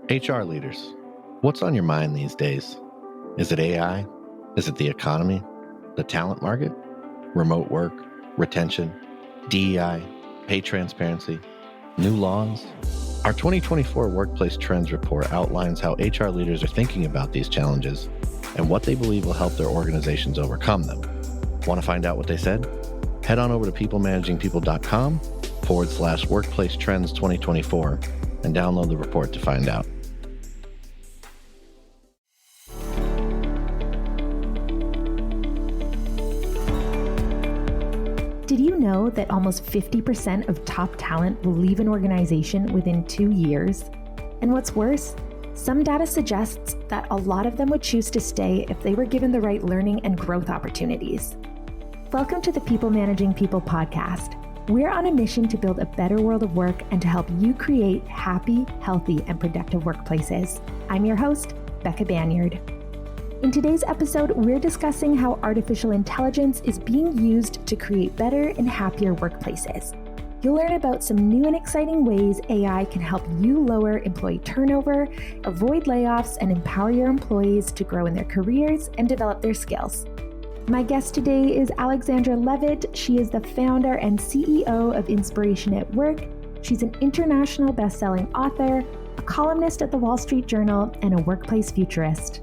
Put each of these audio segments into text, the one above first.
HR leaders, what's on your mind these days? Is it AI? Is it the economy? The talent market? Remote work? Retention? DEI? Pay transparency? New laws? Our 2024 Workplace Trends Report outlines how HR leaders are thinking about these challenges and what they believe will help their organizations overcome them. Want to find out what they said? Head on over to peoplemanagingpeople.com/Workplace Trends 2024 and download the report to find out. Did you know that almost 50% of top talent will leave an organization within 2 years? And what's worse, some data suggests that a lot of them would choose to stay if they were given the right learning and growth opportunities. Welcome to the People Managing People podcast. We're on a mission to build a better world of work and to help you create happy, healthy, and productive workplaces. I'm your host, Becca Banyard. In today's episode, we're discussing how artificial intelligence is being used to create better and happier workplaces. You'll learn about some new and exciting ways AI can help you lower employee turnover, avoid layoffs, and empower your employees to grow in their careers and develop their skills. My guest today is Alexandra Levit. She is the founder and CEO of Inspiration at Work. She's an international best-selling author, a columnist at the Wall Street Journal, and a workplace futurist.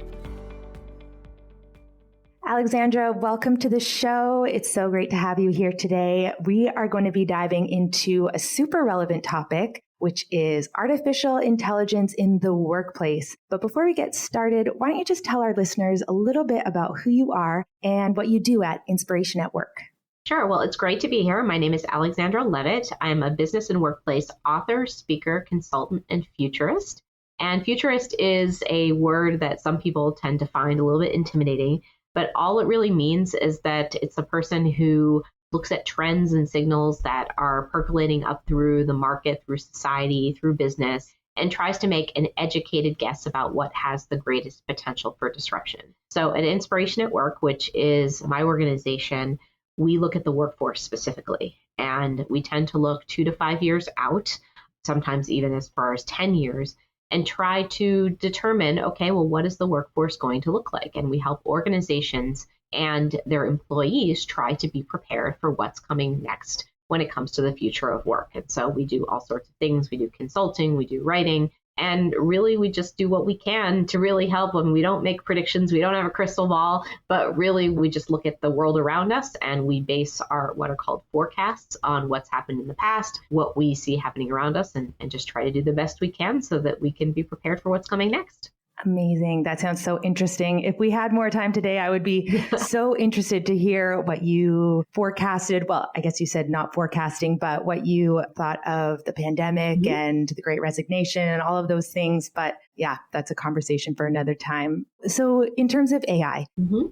Alexandra, welcome to the show. It's so great to have you here today. We are going to be diving into a super relevant topic, which is artificial intelligence in the workplace. But before we get started, why don't you just tell our listeners a little bit about who you are and what you do at Inspiration at Work? Sure. Well, it's great to be here. My name is Alexandra Levit. I'm a business and workplace author, speaker, consultant, and futurist. And futurist is a word that some people tend to find a little bit intimidating. But all it really means is that it's a person who looks at trends and signals that are percolating up through the market, through society, through business, and tries to make an educated guess about what has the greatest potential for disruption. So at Inspiration at Work, which is my organization, we look at the workforce specifically, and we tend to look 2 to 5 years out, sometimes even as far as 10 years, and try to determine, okay, well, what is the workforce going to look like? And we help organizations and their employees try to be prepared for what's coming next when it comes to the future of work. And so we do all sorts of things. We do consulting, we do writing, and really we just do what we can to really help them. We don't make predictions. We don't have a crystal ball, but really we just look at the world around us and we base our what are called forecasts on what's happened in the past, what we see happening around us, and just try to do the best we can so that we can be prepared for what's coming next. Amazing. That sounds so interesting. If we had more time today, I would be so interested to hear what you forecasted. Well, I guess you said not forecasting, but what you thought of the pandemic and the Great Resignation and all of those things. But yeah, that's a conversation for another time. So in terms of AI,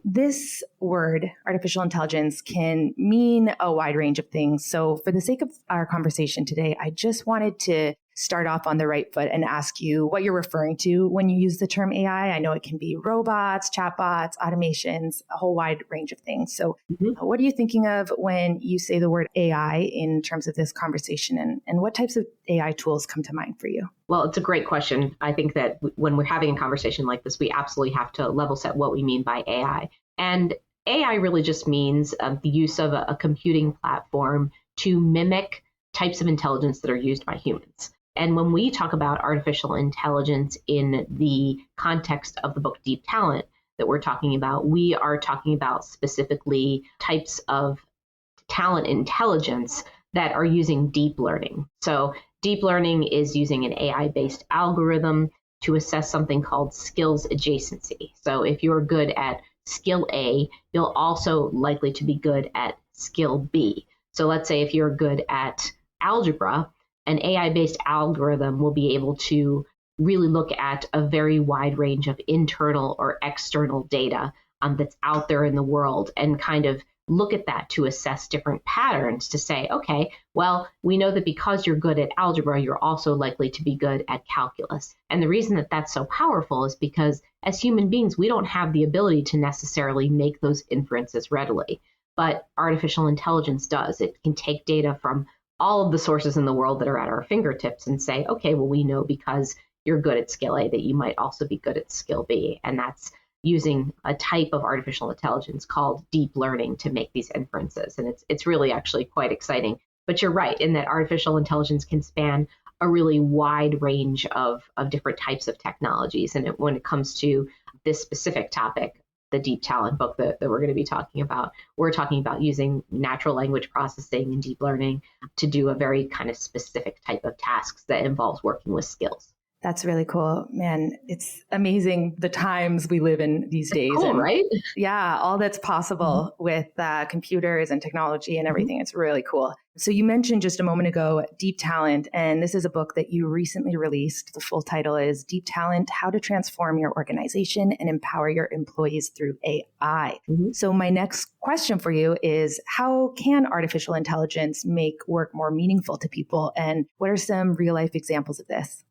this word, artificial intelligence, can mean a wide range of things. So for the sake of our conversation today, I just wanted to start off on the right foot and ask you what you're referring to when you use the term AI. I know it can be robots, chatbots, automations, a whole wide range of things. So what are you thinking of when you say the word AI in terms of this conversation, and what types of AI tools come to mind for you? Well, it's a great question. I think that when we're having a conversation like this, we absolutely have to level set what we mean by AI. And AI really just means the use of a computing platform to mimic types of intelligence that are used by humans. And when we talk about artificial intelligence in the context of the book Deep Talent that we're talking about, we are talking about specifically types of talent intelligence that are using deep learning. So deep learning is using an AI-based algorithm to assess something called skills adjacency. So if you're good at skill A, you'll also likely to be good at skill B. So let's say if you're good at algebra, an AI-based algorithm will be able to really look at a very wide range of internal or external data that's out there in the world and kind of look at that to assess different patterns to say, okay, well, we know that because you're good at algebra, you're also likely to be good at calculus. And the reason that that's so powerful is because as human beings, we don't have the ability to necessarily make those inferences readily. But artificial intelligence does. It can take data from all of the sources in the world that are at our fingertips and say, okay, well, we know because you're good at skill A, that you might also be good at skill B. And that's using a type of artificial intelligence called deep learning to make these inferences. And it's really actually quite exciting. But you're right in that artificial intelligence can span a really wide range of different types of technologies. And when it comes to this specific topic, the deep talent book that we're going to be talking about, we're talking about using natural language processing and deep learning to do a very kind of specific type of tasks that involves working with skills. That's really cool, man. It's amazing the times we live in these days. Cool, and right? Yeah, all that's possible with computers and technology and everything. It's really cool. So you mentioned just a moment ago, Deep Talent, and this is a book that you recently released. The full title is Deep Talent, How to Transform Your Organization and Empower Your Employees Through AI. So my next question for you is, how can artificial intelligence make work more meaningful to people? And what are some real life examples of this?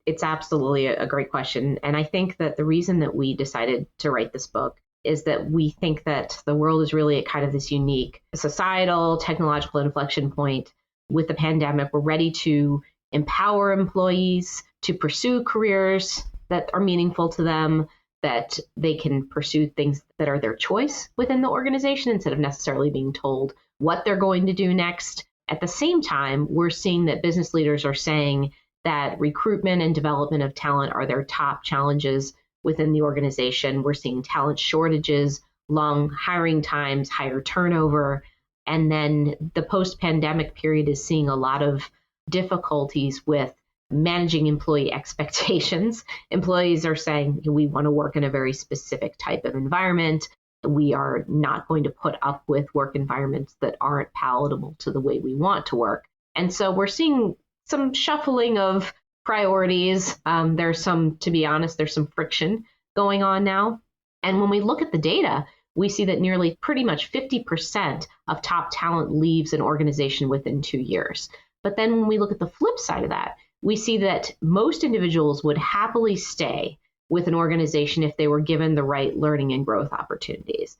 It's absolutely a great question. And I think that the reason that we decided to write this book is that we think that the world is really at kind of this unique societal, technological inflection point. With the pandemic, we're ready to empower employees to pursue careers that are meaningful to them, that they can pursue things that are their choice within the organization instead of necessarily being told what they're going to do next. At the same time, we're seeing that business leaders are saying that recruitment and development of talent are their top challenges within the organization. We're seeing talent shortages, long hiring times, higher turnover. And then the post-pandemic period is seeing a lot of difficulties with managing employee expectations. Employees are saying, we want to work in a very specific type of environment. We are not going to put up with work environments that aren't palatable to the way we want to work. And so we're seeing some shuffling of priorities. There's some, to be honest, there's some friction going on now. And when we look at the data, we see that nearly pretty much 50% of top talent leaves an organization within 2 years. But then when we look at the flip side of that, we see that most individuals would happily stay with an organization if they were given the right learning and growth opportunities.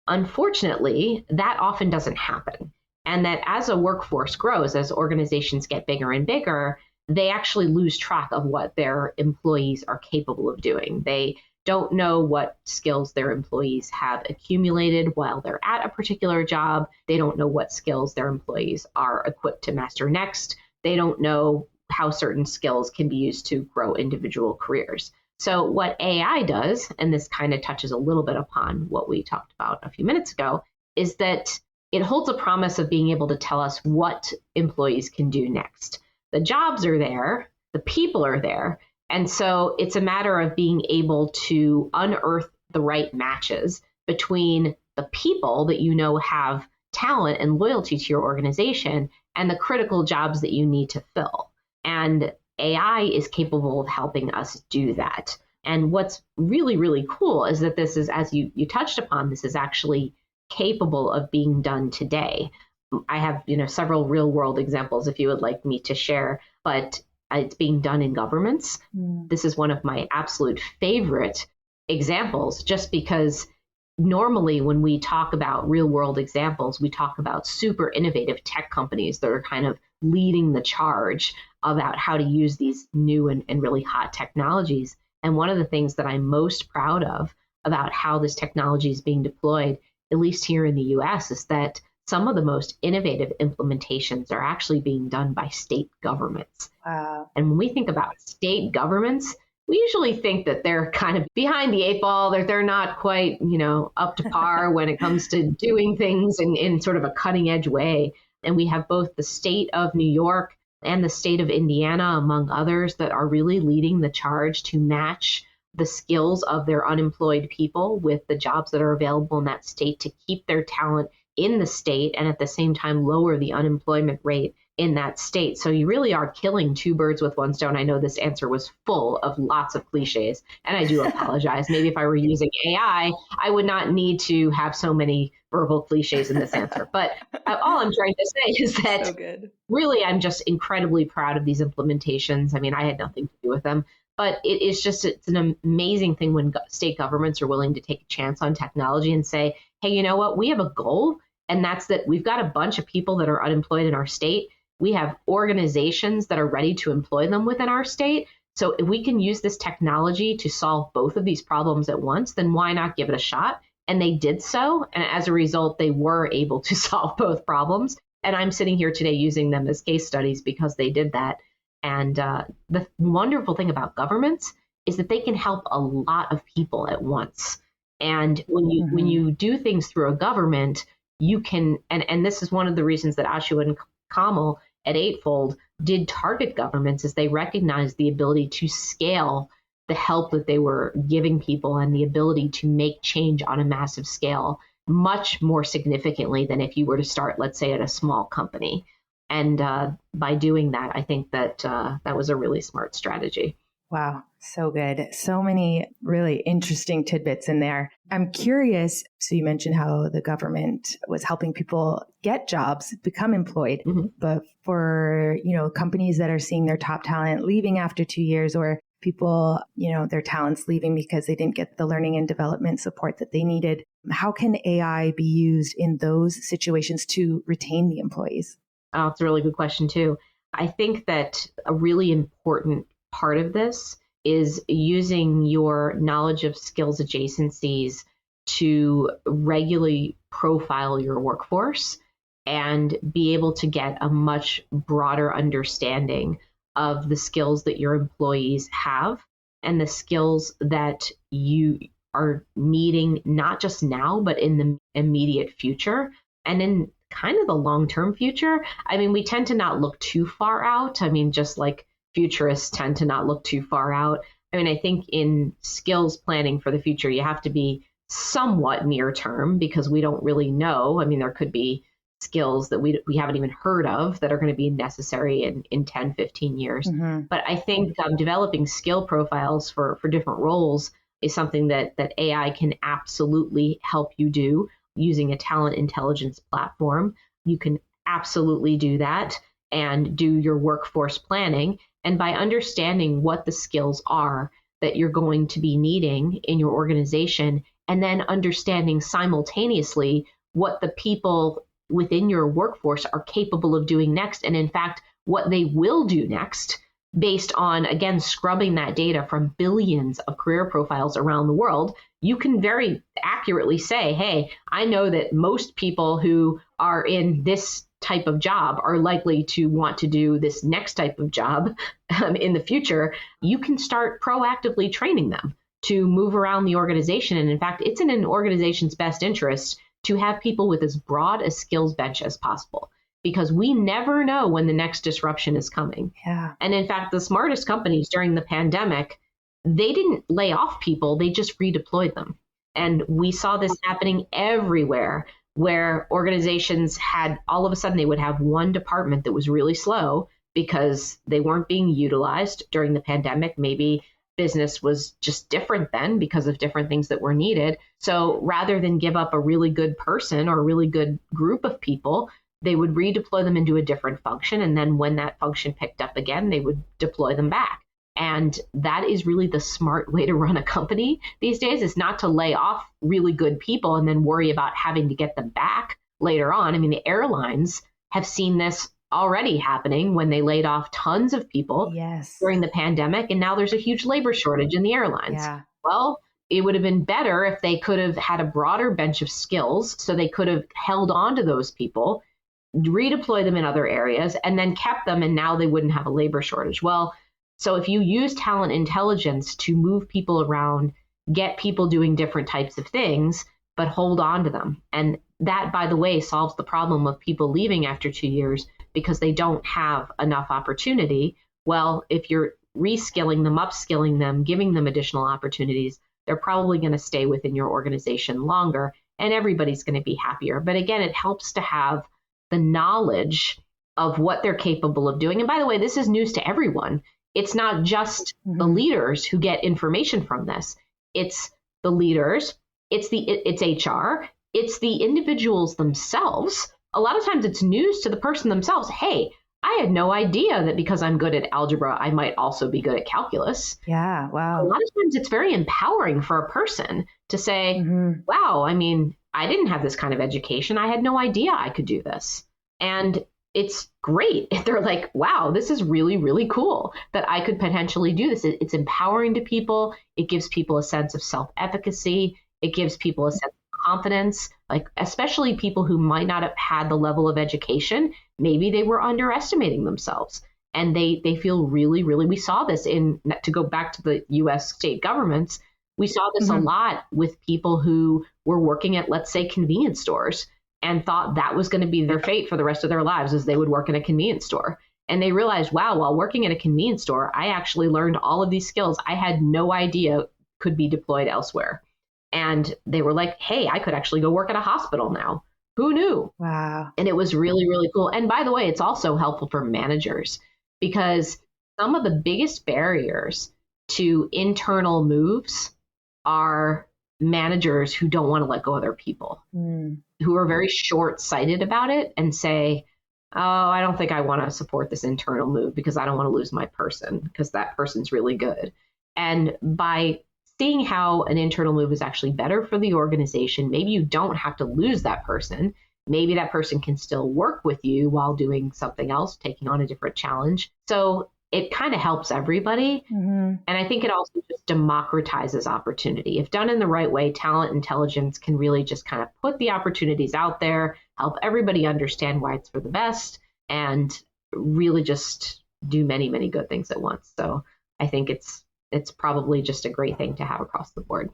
Unfortunately, that often doesn't happen. And that as a workforce grows, as organizations get bigger and bigger, they actually lose track of what their employees are capable of doing. They don't know what skills their employees have accumulated while they're at a particular job. They don't know what skills their employees are equipped to master next. They don't know how certain skills can be used to grow individual careers. So what AI does, and this kind of touches a little bit upon what we talked about a few minutes ago, is that it holds a promise of being able to tell us what employees can do next. The jobs are there, the people are there, and so it's a matter of being able to unearth the right matches between the people that you know have talent and loyalty to your organization and the critical jobs that you need to fill. And AI is capable of helping us do that. And what's really, really cool is that this is, as you touched upon, this is actually capable of being done today. I have, several real world examples if you would like me to share, but it's being done in governments. This is one of my absolute favorite examples, just because normally when we talk about real world examples, we talk about super innovative tech companies that are kind of leading the charge about how to use these new and really hot technologies. And one of the things that I'm most proud of about how this technology is being deployed, at least here in the US, is that some of the most innovative implementations are actually being done by state governments. Wow. And when we think about state governments, we usually think that they're kind of behind the eight ball, that they're not quite, up to par when it comes to doing things in sort of a cutting edge way. And we have both the state of New York and the state of Indiana, among others, that are really leading the charge to match the skills of their unemployed people with the jobs that are available in that state to keep their talent in the state and at the same time lower the unemployment rate in that state. So you really are killing two birds with one stone. I know this answer was full of lots of cliches, and I do apologize. Maybe if I were using AI, I would not need to have so many verbal cliches in this answer. But all I'm trying to say is that really I'm just incredibly proud of these implementations. I mean, I had nothing to do with them, but it's an amazing thing when state governments are willing to take a chance on technology and say, hey, you know what, we have a goal, and that's that we've got a bunch of people that are unemployed in our state. We have organizations that are ready to employ them within our state. So if we can use this technology to solve both of these problems at once, then why not give it a shot? And they did so. And as a result, they were able to solve both problems. And I'm sitting here today using them as case studies because they did that. And the wonderful thing about governments is that they can help a lot of people at once. And when you do things through a government, you can, and this is one of the reasons that Ashu and Kamal at Eightfold did target governments, is they recognized the ability to scale the help that they were giving people and the ability to make change on a massive scale much more significantly than if you were to start, let's say, at a small company. And by doing that, I think that that was a really smart strategy. Wow, so good. So many really interesting tidbits in there. I'm curious, so you mentioned how the government was helping people get jobs, become employed, but for, companies that are seeing their top talent leaving after 2 years, or people, their talents leaving because they didn't get the learning and development support that they needed, how can AI be used in those situations to retain the employees? Oh, it's a really good question too. I think that a really important part of this is using your knowledge of skills adjacencies to regularly profile your workforce and be able to get a much broader understanding of the skills that your employees have and the skills that you are needing, not just now, but in the immediate future and in kind of the long-term future. I mean, we tend to not look too far out. I mean, just like futurists tend to not look too far out. I mean, I think in skills planning for the future, you have to be somewhat near term because we don't really know. I mean, there could be skills that we haven't even heard of that are going to be necessary in 10, 15 years. But I think developing skill profiles for different roles is something that AI can absolutely help you do using a talent intelligence platform. You can absolutely do that and do your workforce planning. And by understanding what the skills are that you're going to be needing in your organization, and then understanding simultaneously what the people within your workforce are capable of doing next, and in fact, what they will do next, based on, again, scrubbing that data from billions of career profiles around the world, you can very accurately say, hey, I know that most people who are in this type of job are likely to want to do this next type of job in the future. You can start proactively training them to move around the organization. And in fact, it's in an organization's best interest to have people with as broad a skills bench as possible, because we never know when the next disruption is coming. Yeah. And in fact, the smartest companies during the pandemic, they didn't lay off people, they just redeployed them. And we saw this happening everywhere, where organizations had, all of a sudden, they would have one department that was really slow because they weren't being utilized during the pandemic. Maybe business was just different then because of different things that were needed. So rather than give up a really good person or a really good group of people, they would redeploy them into a different function. And then when that function picked up again, they would deploy them back. And that is really the smart way to run a company these days, is not to lay off really good people and then worry about having to get them back later on. I mean, the airlines have seen this already happening when they laid off tons of people during the pandemic. And now there's a huge labor shortage in the airlines. Yeah. Well, it would have been better if they could have had a broader bench of skills so they could have held on to those people, redeploy them in other areas, and then kept them. And now they wouldn't have a labor shortage. Well, so if you use talent intelligence to move people around, get people doing different types of things, but hold on to them. And that, by the way, solves the problem of people leaving after 2 years because they don't have enough opportunity. Well, if you're reskilling them, upskilling them, giving them additional opportunities, they're probably going to stay within your organization longer and everybody's going to be happier. But again, it helps to have the knowledge of what they're capable of doing. And by the way, this is news to everyone. It's not just the leaders who get information from this. It's the leaders, it's HR, it's the individuals themselves. A lot of times it's news to the person themselves. Hey, I had no idea that because I'm good at algebra, I might also be good at calculus. Yeah, wow. A lot of times it's very empowering for a person to say, wow, I mean, I didn't have this kind of education. I had no idea I could do this. And it's great. They're like, wow, this is really, really cool that I could potentially do this. It's empowering to people. It gives people a sense of self-efficacy. It gives people a sense of confidence, like especially people who might not have had the level of education. Maybe they were underestimating themselves. And they feel really, really, we saw this to go back to the US state governments, we saw this a lot with people who were working at, let's say, convenience stores and thought that was going to be their fate for the rest of their lives, as they would work in a convenience store. And they realized, wow, while working at a convenience store, I actually learned all of these skills I had no idea could be deployed elsewhere. And they were like, hey, I could actually go work at a hospital now. Who knew? Wow. And it was really, really cool. And by the way, it's also helpful for managers, because some of the biggest barriers to internal moves are managers who don't want to let go of their people, who are very short-sighted about it and say, oh, I don't think I want to support this internal move because I don't want to lose my person because that person's really good. And by seeing how an internal move is actually better for the organization, maybe you don't have to lose that person. Maybe that person can still work with you while doing something else, taking on a different challenge. So it kind of helps everybody. And I think it also just democratizes opportunity. If done in the right way, talent intelligence can really just kind of put the opportunities out there, help everybody understand why it's for the best, and really just do many, many good things at once. So I think it's probably just a great thing to have across the board.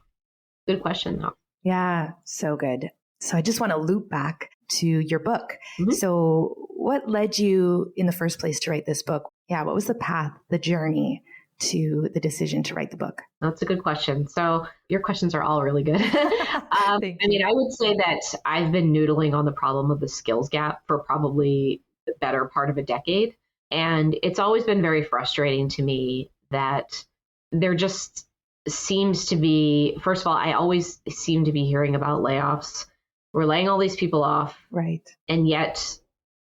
Good question, though. Yeah, so good. So I just want to loop back to your book. So what led you in the first place to write this book? Yeah, what was the path, the journey to the decision to write the book? That's a good question. So your questions are all really good. I would say that I've been noodling on the problem of the skills gap for probably the better part of a decade. And it's always been very frustrating to me that there just seems to be, first of all, I always seem to be hearing about layoffs. We're laying all these people off. Right. And yet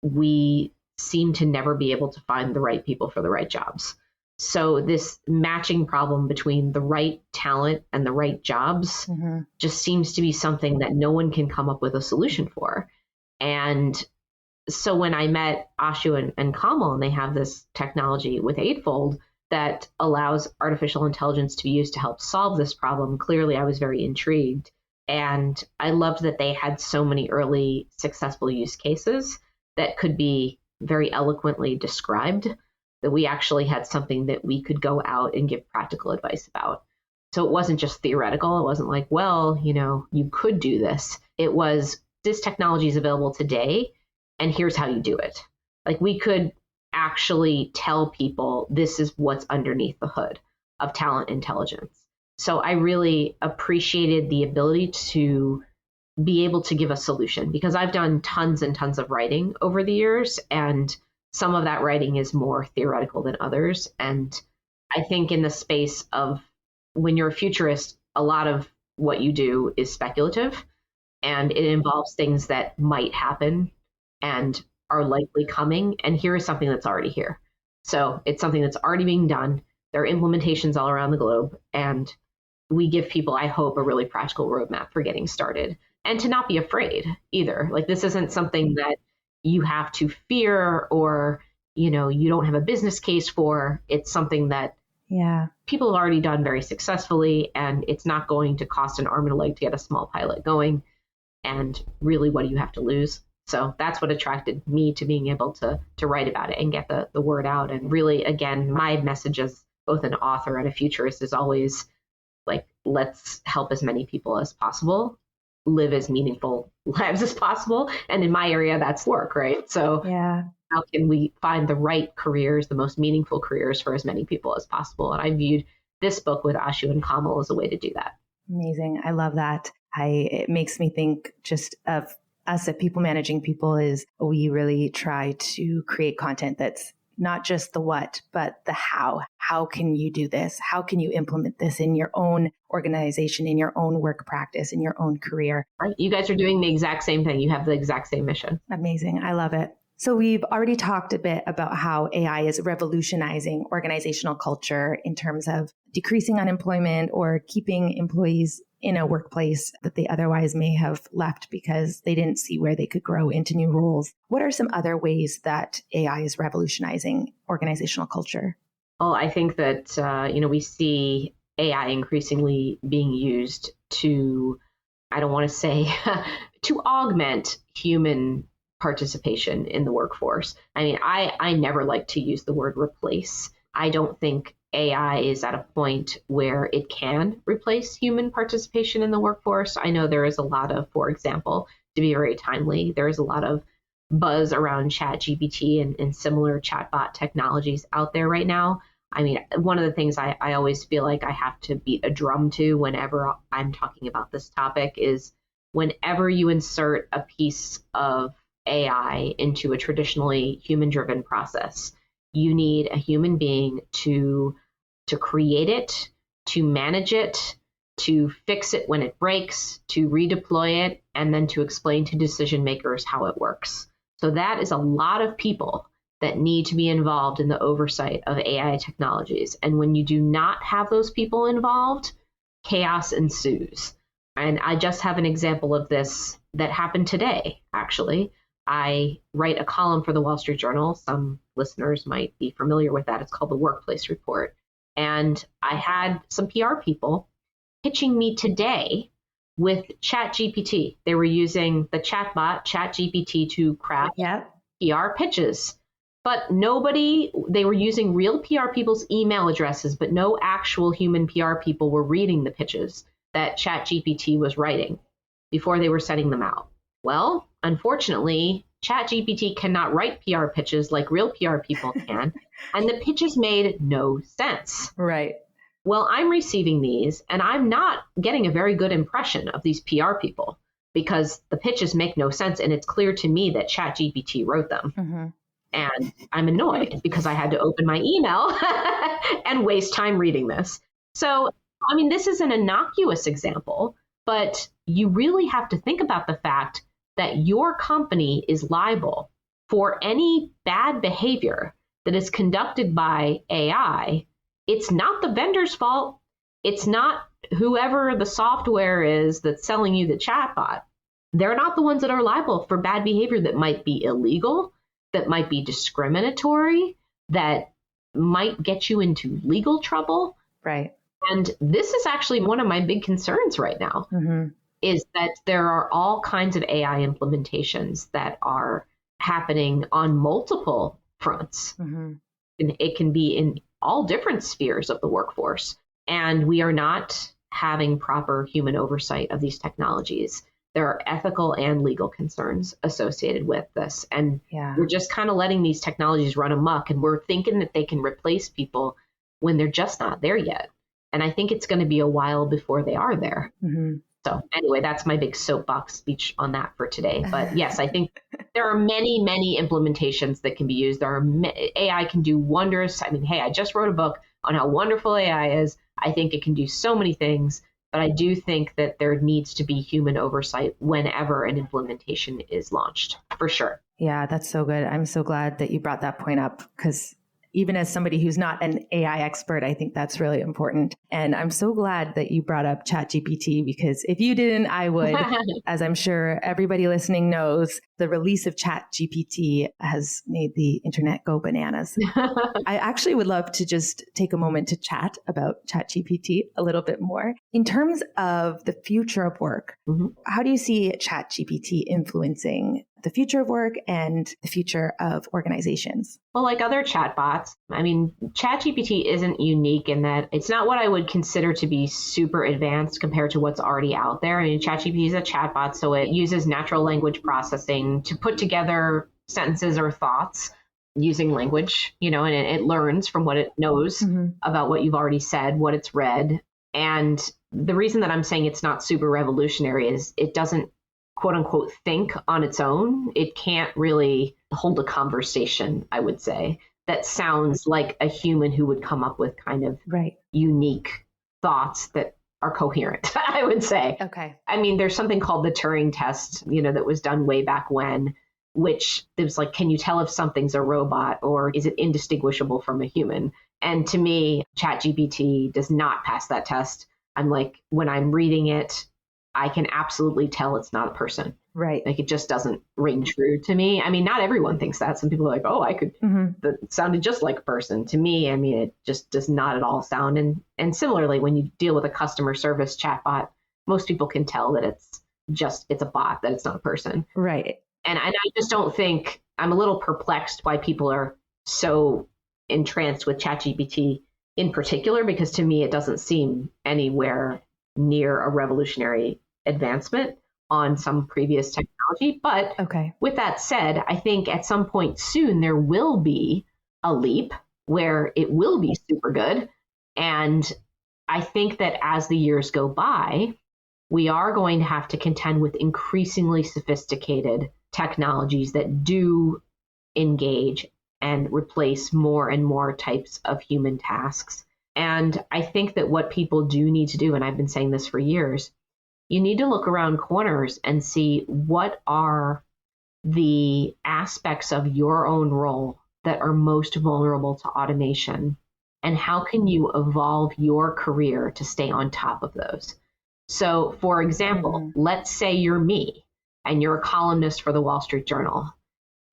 we seem to never be able to find the right people for the right jobs. So this matching problem between the right talent and the right jobs just seems to be something that no one can come up with a solution for. And so when I met Ashu and Kamal, and they have this technology with Eightfold that allows artificial intelligence to be used to help solve this problem, clearly I was very intrigued. And I loved that they had so many early successful use cases that could be very eloquently described, that we actually had something that we could go out and give practical advice about. So it wasn't just theoretical. It wasn't like, well, you could do this. It was, this technology is available today, and here's how you do it. Like, we could actually tell people this is what's underneath the hood of talent intelligence. So I really appreciated the ability to be able to give a solution, because I've done tons and tons of writing over the years, and some of that writing is more theoretical than others. And I think in the space of, when you're a futurist, a lot of what you do is speculative, and it involves things that might happen and are likely coming. And here is something that's already here. So it's something that's already being done. There are implementations all around the globe, and we give people, I hope, a really practical roadmap for getting started, and to not be afraid either. Like, this isn't something that you have to fear or, you don't have a business case for. It's something that people have already done very successfully, and it's not going to cost an arm and a leg to get a small pilot going. And really, what do you have to lose? So that's what attracted me to being able to write about it and get the word out. And really, again, my message as both an author and a futurist is always like, let's help as many people as possible live as meaningful lives as possible. And in my area, that's work, right? So how can we find the right careers, the most meaningful careers for as many people as possible? And I viewed this book with Ashu and Kamal as a way to do that. Amazing. I love that. It makes me think just of us at People Managing People is we really try to create content that's not just the what, but the how. How can you do this? How can you implement this in your own organization, in your own work practice, in your own career? Right. You guys are doing the exact same thing. You have the exact same mission. Amazing. I love it. So we've already talked a bit about how AI is revolutionizing organizational culture in terms of decreasing unemployment or keeping employees in a workplace that they otherwise may have left because they didn't see where they could grow into new roles. What are some other ways that AI is revolutionizing organizational culture? Well, I think that, we see AI increasingly being used to, I don't want to say, to augment human participation in the workforce. I mean, I never like to use the word replace. I don't think AI is at a point where it can replace human participation in the workforce. I know there is a lot of, for example, to be very timely, there is a lot of buzz around ChatGPT and similar chatbot technologies out there right now. I mean, one of the things I always feel like I have to beat a drum to whenever I'm talking about this topic is whenever you insert a piece of AI into a traditionally human-driven process, you need a human being to create it, to manage it, to fix it when it breaks, to redeploy it, and then to explain to decision makers how it works. So that is a lot of people that need to be involved in the oversight of AI technologies. And when you do not have those people involved, chaos ensues. And I just have an example of this that happened today, actually. I write a column for the Wall Street Journal. Some listeners might be familiar with that. It's called the Workplace Report. And I had some PR people pitching me today with ChatGPT. They were using the chatbot ChatGPT to craft PR pitches. But they were using real PR people's email addresses, but no actual human PR people were reading the pitches that ChatGPT was writing before they were sending them out. Well, unfortunately, ChatGPT cannot write PR pitches like real PR people can, and the pitches made no sense. Right. Well, I'm receiving these, and I'm not getting a very good impression of these PR people because the pitches make no sense, and it's clear to me that ChatGPT wrote them. Mm-hmm. And I'm annoyed because I had to open my email and waste time reading this. So, I mean, this is an innocuous example, but you really have to think about the fact that your company is liable for any bad behavior that is conducted by AI. It's not the vendor's fault. It's not whoever the software is that's selling you the chatbot. They're not the ones that are liable for bad behavior that might be illegal, that might be discriminatory, that might get you into legal trouble. Right. And this is actually one of my big concerns right now, is that there are all kinds of AI implementations that are happening on multiple fronts. And it can be in all different spheres of the workforce. And we are not having proper human oversight of these technologies. There are ethical and legal concerns associated with this. And we're just kind of letting these technologies run amok, and we're thinking that they can replace people when they're just not there yet. And I think it's going to be a while before they are there. So anyway, that's my big soapbox speech on that for today. But yes, I think there are many, many implementations that can be used. AI can do wonders. I mean, hey, I just wrote a book on how wonderful AI is. I think it can do so many things. But I do think that there needs to be human oversight whenever an implementation is launched, for sure. Yeah, that's so good. I'm so glad that you brought that point up, because even as somebody who's not an AI expert, I think that's really important. And I'm so glad that you brought up ChatGPT, because if you didn't, I would. As I'm sure everybody listening knows, the release of ChatGPT has made the internet go bananas. I actually would love to just take a moment to chat about ChatGPT a little bit more. In terms of the future of work, how do you see ChatGPT influencing the future of work and the future of organizations? Well, like other chatbots, I mean, ChatGPT isn't unique in that it's not what I would consider to be super advanced compared to what's already out there. I mean, ChatGPT is a chatbot, so it uses natural language processing to put together sentences or thoughts using language, and it learns from what it knows about what you've already said, what it's read. And the reason that I'm saying it's not super revolutionary is it doesn't, quote unquote, think on its own. It can't really hold a conversation, I would say, that sounds like a human who would come up with kind of unique thoughts that are coherent, I would say. Okay. I mean, there's something called the Turing test, that was done way back when, which it was like, can you tell if something's a robot or is it indistinguishable from a human? And to me, ChatGPT does not pass that test. I'm like, when I'm reading it, I can absolutely tell it's not a person. Right. Like it just doesn't ring true to me. I mean, not everyone thinks that. Some people are like, oh, I could, that sounded just like a person. To me, I mean, it just does not at all sound. And similarly, when you deal with a customer service chatbot, most people can tell that it's a bot, that it's not a person. Right. And I just don't think, I'm a little perplexed why people are so entranced with ChatGPT in particular, because to me, it doesn't seem anywhere near a revolutionary advancement on some previous technology. But with that said, I think at some point soon, there will be a leap where it will be super good. And I think that as the years go by, we are going to have to contend with increasingly sophisticated technologies that do engage and replace more and more types of human tasks. And I think that what people do need to do, and I've been saying this for years, you need to look around corners and see what are the aspects of your own role that are most vulnerable to automation, and how can you evolve your career to stay on top of those. So, for example, let's say you're me and you're a columnist for the Wall Street Journal,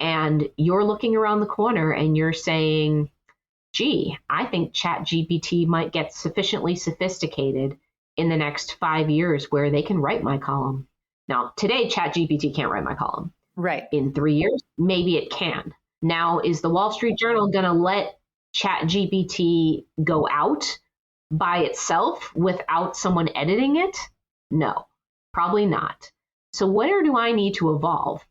and you're looking around the corner and you're saying, gee, I think ChatGPT might get sufficiently sophisticated in the next 5 years where they can write my column. Now, today, ChatGPT can't write my column. Right. In 3 years, maybe it can. Now, is the Wall Street Journal going to let ChatGPT go out by itself without someone editing it? No, probably not. So where do I need to evolve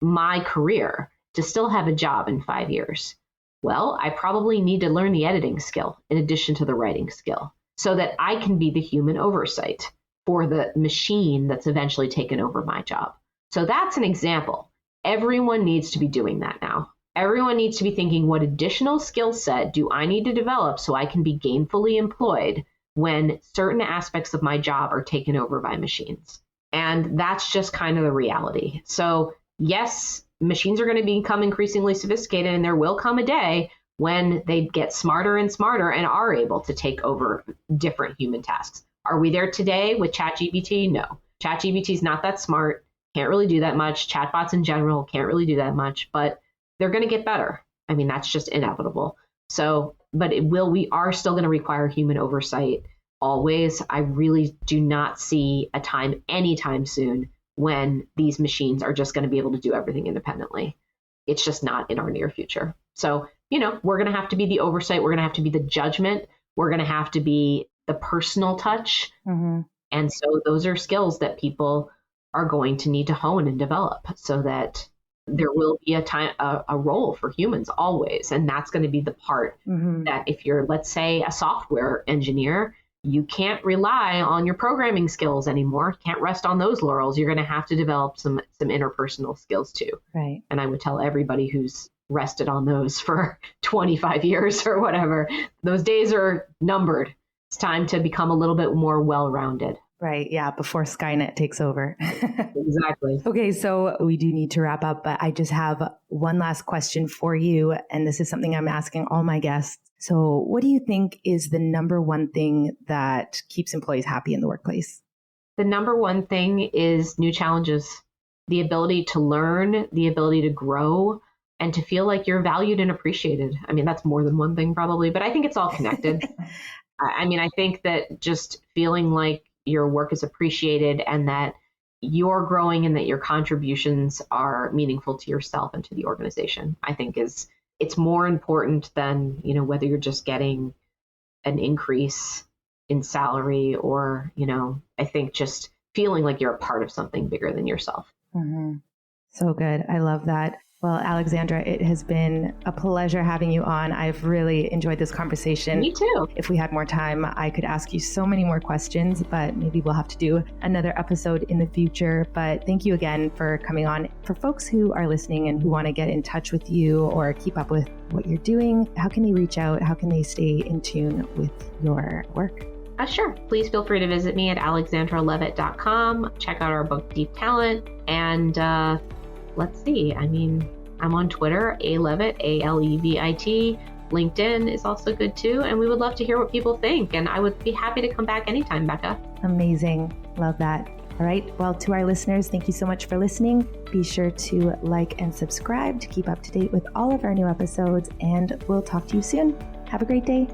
my career to still have a job in 5 years? Well, I probably need to learn the editing skill in addition to the writing skill so that I can be the human oversight for the machine that's eventually taken over my job. So that's an example. Everyone needs to be doing that now. Everyone needs to be thinking, what additional skill set do I need to develop so I can be gainfully employed when certain aspects of my job are taken over by machines? And that's just kind of the reality. So yes, machines are going to become increasingly sophisticated, and there will come a day when they get smarter and smarter and are able to take over different human tasks. Are we there today with ChatGPT? No. ChatGPT is not that smart, can't really do that much. Chatbots in general can't really do that much, but they're going to get better. I mean, that's just inevitable. So, but we are still going to require human oversight always. I really do not see a time anytime soon when these machines are just going to be able to do everything independently. It's just not in our near future. So, we're going to have to be the oversight. We're going to have to be the judgment. We're going to have to be the personal touch. And so those are skills that people are going to need to hone and develop so that there will be a role for humans always. And that's going to be the part that if you're, let's say, a software engineer, you can't rely on your programming skills anymore. Can't rest on those laurels. You're going to have to develop some interpersonal skills too. Right. And I would tell everybody who's rested on those for 25 years or whatever, those days are numbered. It's time to become a little bit more well-rounded. Right. Yeah. Before Skynet takes over. Exactly. Okay. So we do need to wrap up, but I just have one last question for you. And this is something I'm asking all my guests. So what do you think is the number one thing that keeps employees happy in the workplace? The number one thing is new challenges, the ability to learn, the ability to grow, and to feel like you're valued and appreciated. I mean, that's more than one thing probably, but I think it's all connected. I mean, I think that just feeling like your work is appreciated and that you're growing and that your contributions are meaningful to yourself and to the organization, I think it's more important than, whether you're just getting an increase in salary or, I think just feeling like you're a part of something bigger than yourself. So good. I love that. Well, Alexandra, it has been a pleasure having you on. I've really enjoyed this conversation. Me too. If we had more time, I could ask you so many more questions, but maybe we'll have to do another episode in the future. But thank you again for coming on. For folks who are listening and who want to get in touch with you or keep up with what you're doing, how can they reach out? How can they stay in tune with your work? Sure. Please feel free to visit me at alexandralevit.com. Check out our book, Deep Talent. And let's see. I mean, I'm on Twitter, Alevit, Alevit. LinkedIn is also good too. And we would love to hear what people think. And I would be happy to come back anytime, Becca. Amazing. Love that. All right. Well, to our listeners, thank you so much for listening. Be sure to like and subscribe to keep up to date with all of our new episodes, and we'll talk to you soon. Have a great day.